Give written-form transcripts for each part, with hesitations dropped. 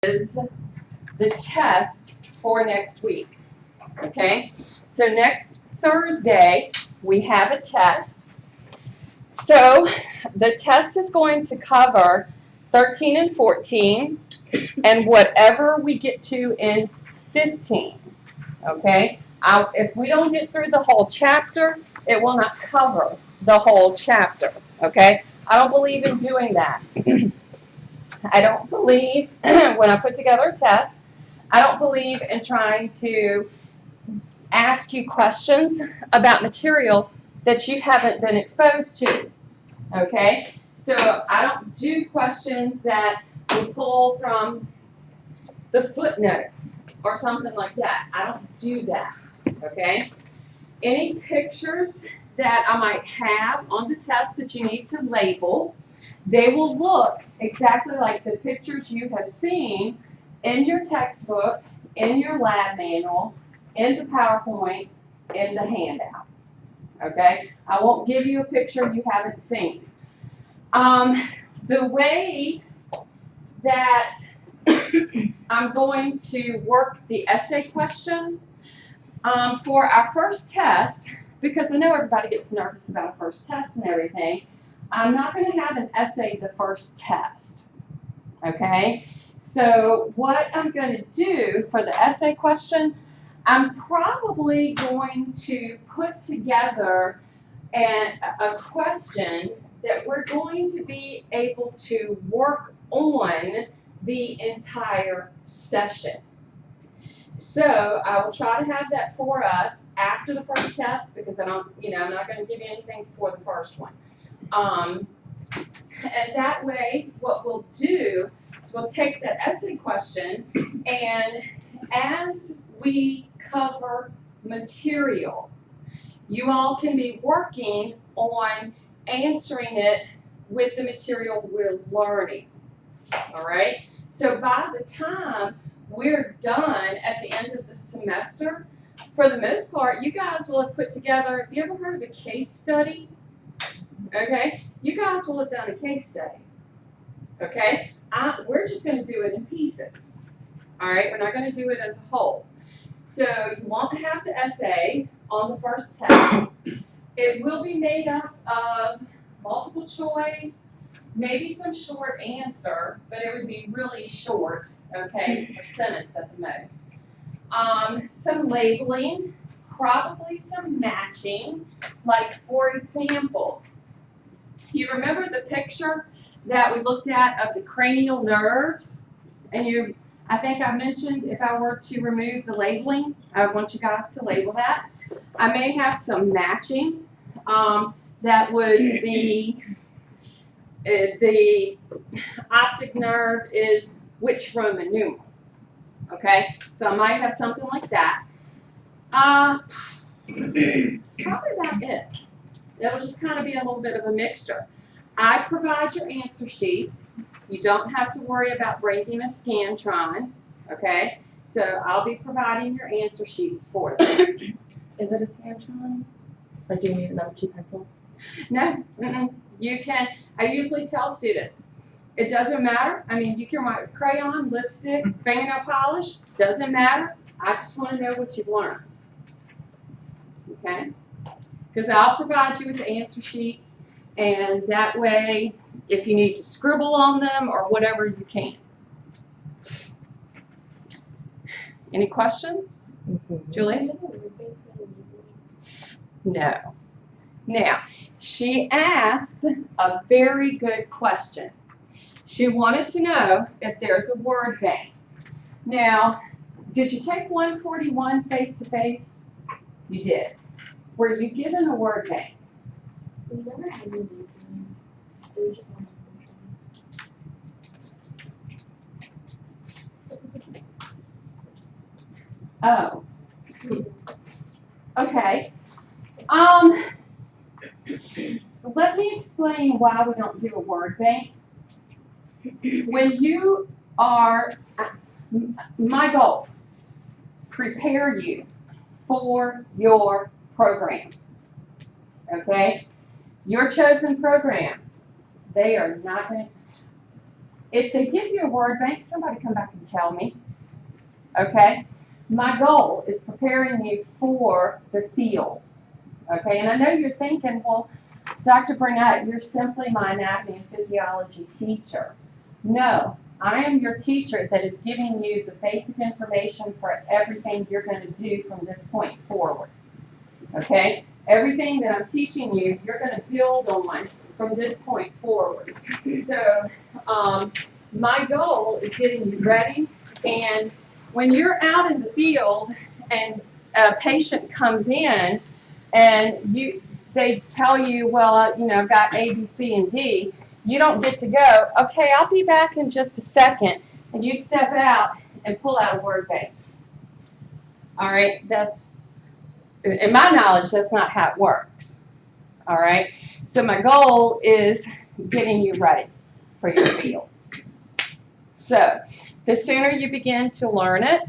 is the test for next week. Okay, so next Thursday we have a test. So the test is going to cover 13 and 14 and whatever we get to in 15. Okay, if we don't get through the whole chapter, it will not cover the whole chapter. Okay, I don't believe in doing that. I don't believe, when I put together a test, I don't believe in trying to ask you questions about material that you haven't been exposed to. Okay, so I don't do questions that we pull from the footnotes or something like that. I don't do that. Okay, any pictures that I might have on the test that you need to label, they will look exactly like the pictures you have seen in your textbook, in your lab manual, in the PowerPoints, in the handouts. Okay? I won't give you a picture you haven't seen. The way that I'm going to work the essay question for our first test, because I know everybody gets nervous about a first test and everything, I'm not going to have an essay the first test. Okay? So what I'm going to do for the essay question, I'm probably going to put together a question that we're going to be able to work on the entire session. So I will try to have that for us after the first test, because I'm not going to give you anything for the first one. And that way, what we'll do is we'll take that essay question, and as we cover material, you all can be working on answering it with the material we're learning. All right? So by the time we're done at the end of the semester, for the most part, you guys will have put together, have you ever heard of a case study? Okay? You guys will have done a case study. Okay? We're just going to do it in pieces. All right? We're not going to do it as a whole. So you won't have the essay on the first test. It will be made up of multiple choice, maybe some short answer, but it would be really short, okay, a sentence at the most. Some labeling, probably some matching, like for example, you remember the picture that we looked at of the cranial nerves? And I think I mentioned if I were to remove the labeling, I want you guys to label that. I may have some matching. That would be the optic nerve is which Roman numeral. Okay, so I might have something like that. It's probably about it. It'll just kind of be a little bit of a mixture. I provide your answer sheets. You don't have to worry about breaking a Scantron. Okay, so I'll be providing your answer sheets for them. Is it a Scantron? Like, do you need a number 2 pencil? No, you can. I usually tell students, it doesn't matter. I mean, you can write with crayon, lipstick, fingernail polish. Doesn't matter. I just want to know what you've learned. Okay? Because I'll provide you with the answer sheets, and that way, if you need to scribble on them or whatever, you can. Any questions? Julie? No. Now, she asked a very good question. She wanted to know if there's a word bank. Now, did you take 141 face-to-face? You did. Were you given a word bank? We never had any. It was just one. Oh. Okay. Let me explain why we don't do a word bank. When you are, my goal, prepare you for your program. Okay? Your chosen program, they are not going to, If they give you a word bank, somebody come back and tell me, okay? My goal is preparing you for the field, okay? And I know you're thinking, well, Dr. Burnett, you're simply my anatomy and physiology teacher. No, I am your teacher that is giving you the basic information for everything you're going to do from this point forward, okay? Everything that I'm teaching you, you're going to build on from this point forward. So my goal is getting you ready, and when you're out in the field and a patient comes in and they tell you, well, you know, I've got A, B, C, and D, you don't get to go, okay, I'll be back in just a second, and you step out and pull out a word bank. All right, that's, in my knowledge, that's not how it works. All right, so my goal is getting you ready for your fields. So the sooner you begin to learn it,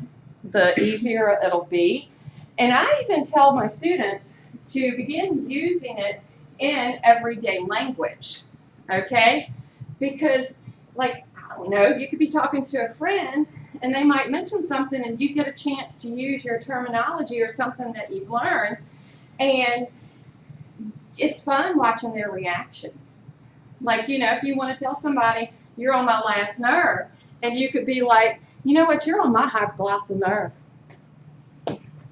the easier it'll be. And I even tell my students to begin using it in everyday language, okay? Because, like, I don't know, you could be talking to a friend and they might mention something and you get a chance to use your terminology or something that you've learned, and it's fun watching their reactions. Like, you know, if you want to tell somebody, you're on my last nerve, and you could be like, you know what, you're on my hypoglossal nerve,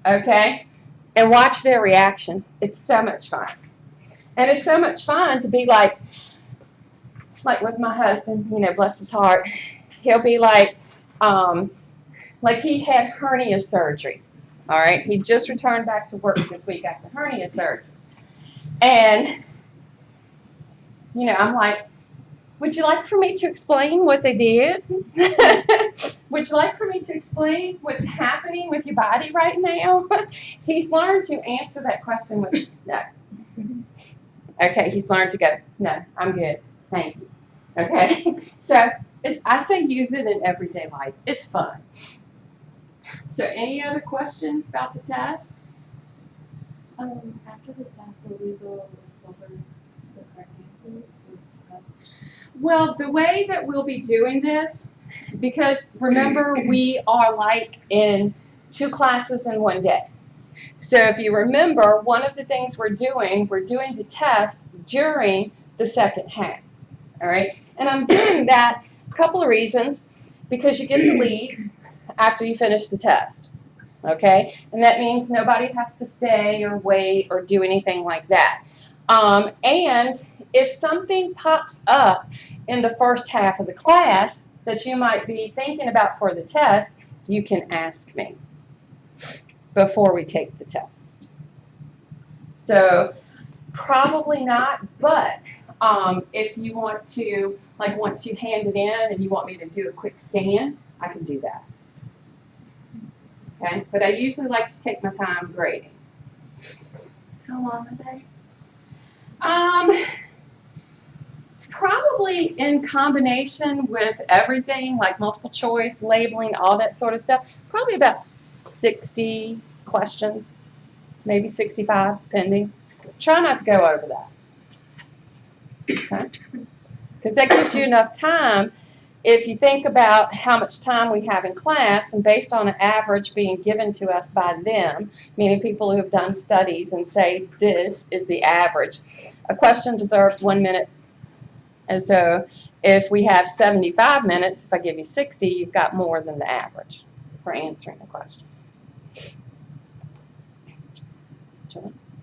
okay? And watch their reaction. It's so much fun. And it's so much fun to be like with my husband, you know, bless his heart, he'll be like he had hernia surgery, all right? He just returned back to work this week after hernia surgery. And, you know, I'm like, would you like for me to explain what they did? Would you like for me to explain what's happening with your body right now? He's learned to answer that question with no. Okay, he's learned to go, no, I'm good, thank you. Okay, so I say use it in everyday life. It's fun. So any other questions about the test? After the test, will we go over the correct answers? Well, the way that we'll be doing this, because remember, we are like in 2 classes in 1 day. So if you remember, one of the things we're doing the test during the second half, all right? And I'm doing that a couple of reasons, because you get to leave after you finish the test, okay? And that means nobody has to stay or wait or do anything like that. And if something pops up in the first half of the class that you might be thinking about for the test, you can ask me before we take the test. So probably not, but if you want to, like once you hand it in and you want me to do a quick scan, I can do that. Okay, but I usually like to take my time grading. How long are they? Probably in combination with everything, like multiple choice, labeling, all that sort of stuff, probably about 60 questions, maybe 65, depending. Try not to go over that. Okay? Because that gives you enough time. If you think about how much time we have in class, and based on an average being given to us by them, meaning people who have done studies and say this is the average, a question deserves 1 minute. And so if we have 75 minutes, if I give you 60, you've got more than the average for answering the question.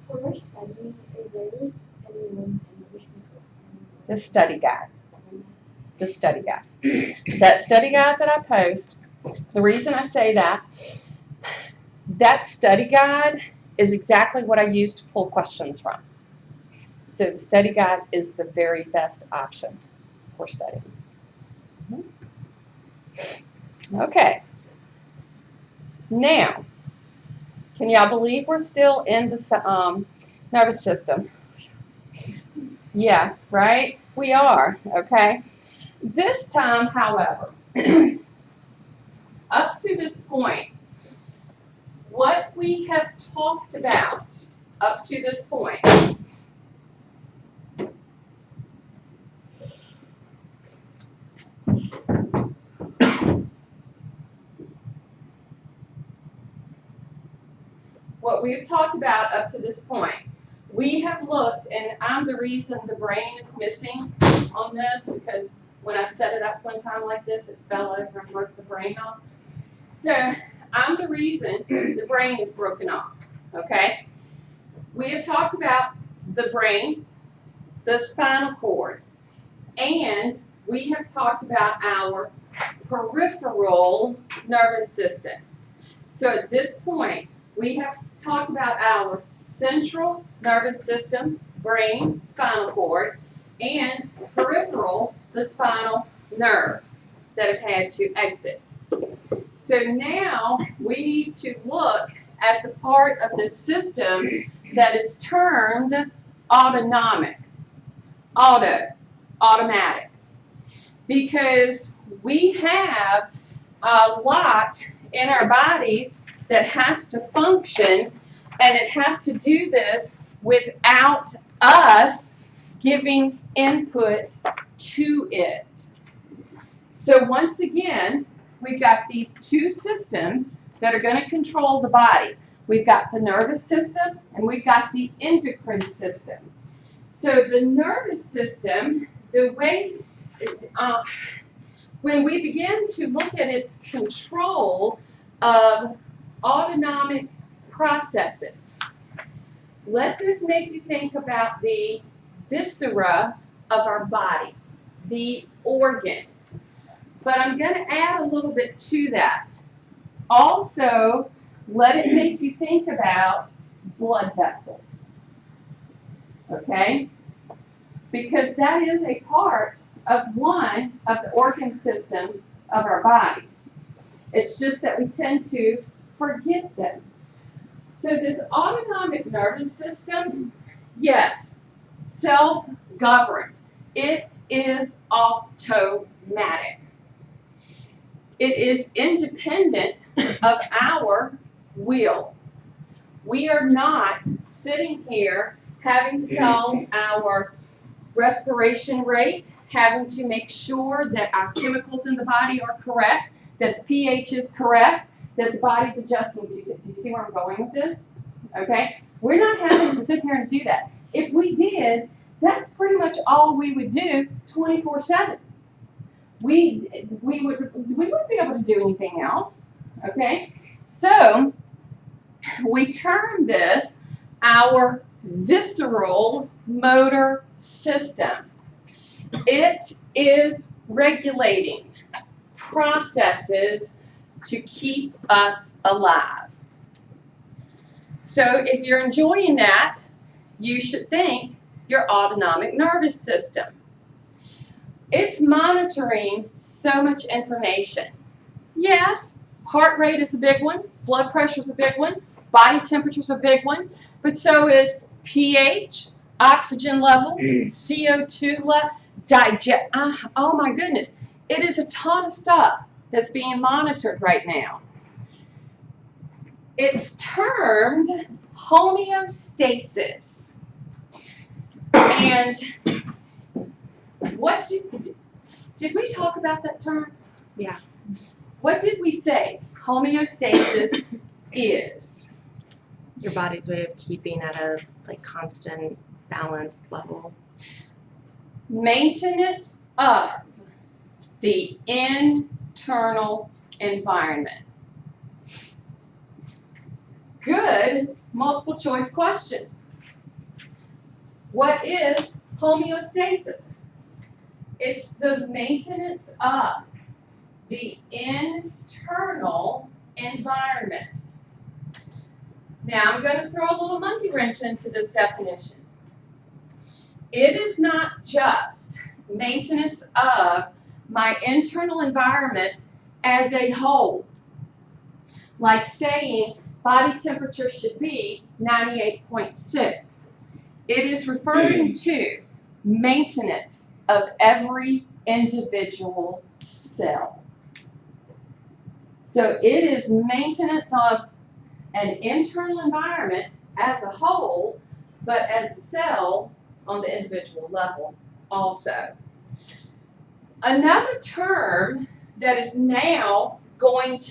When we're studying, is there like anyone The study guide. The study guide. That study guide that I post, the reason I say that, that study guide is exactly what I use to pull questions from. So the study guide is the very best option for studying. Okay. Now, can y'all believe we're still in the nervous system? Yeah, right? We are, okay? This time, however, up to this point, what we have talked about up to this point what we've talked about up to this point. We have looked, and I'm the reason the brain is missing on this, because when I set it up one time like this, it fell over and broke the brain off. So I'm the reason the brain is broken off, okay? We have talked about the brain, the spinal cord, and we have talked about our peripheral nervous system. So at this point, we have talked about our central nervous system, brain, spinal cord, and peripheral, the spinal nerves that have had to exit. So now we need to look at the part of the system that is termed autonomic, automatic, because we have a lot in our bodies that has to function, and it has to do this without us giving input to it. So once again, we've got these two systems that are going to control the body. We've got the nervous system and we've got the endocrine system. So the nervous system, the way, when we begin to look at its control of autonomic processes, let this make you think about the viscera of our body, the organs. But I'm going to add a little bit to that. Also, let it make you think about blood vessels, okay? Because that is a part of one of the organ systems of our bodies. It's just that we tend to forget them. So this autonomic nervous system, yes, self-governed. It is automatic. It is independent of our will. We are not sitting here having to tell our respiration rate, having to make sure that our chemicals in the body are correct, that the pH is correct, that the body's adjusting to. Do you see where I'm going with this? Okay? We're not having to sit here and do that. If we did, that's pretty much all we would do 24/7. We wouldn't be able to do anything else. Okay? So we term this our visceral motor system. It is regulating processes to keep us alive. So if you're enjoying that, you should think your autonomic nervous system. It's monitoring so much information. Yes, heart rate is a big one, blood pressure is a big one, body temperature is a big one, but so is pH, oxygen levels, CO2 level, oh my goodness, it is a ton of stuff that's being monitored right now. It's termed homeostasis. And what did we talk about that term? Yeah. What did we say homeostasis is? Your body's way of keeping at a constant balanced level. Maintenance of the internal environment. Good multiple choice question. What is homeostasis? It's the maintenance of the internal environment. Now I'm going to throw a little monkey wrench into this definition. It is not just maintenance of my internal environment as a whole. Like saying body temperature should be 98.6. It is referring to maintenance of every individual cell. So it is maintenance of an internal environment as a whole, but as a cell on the individual level also. Another term that is now going to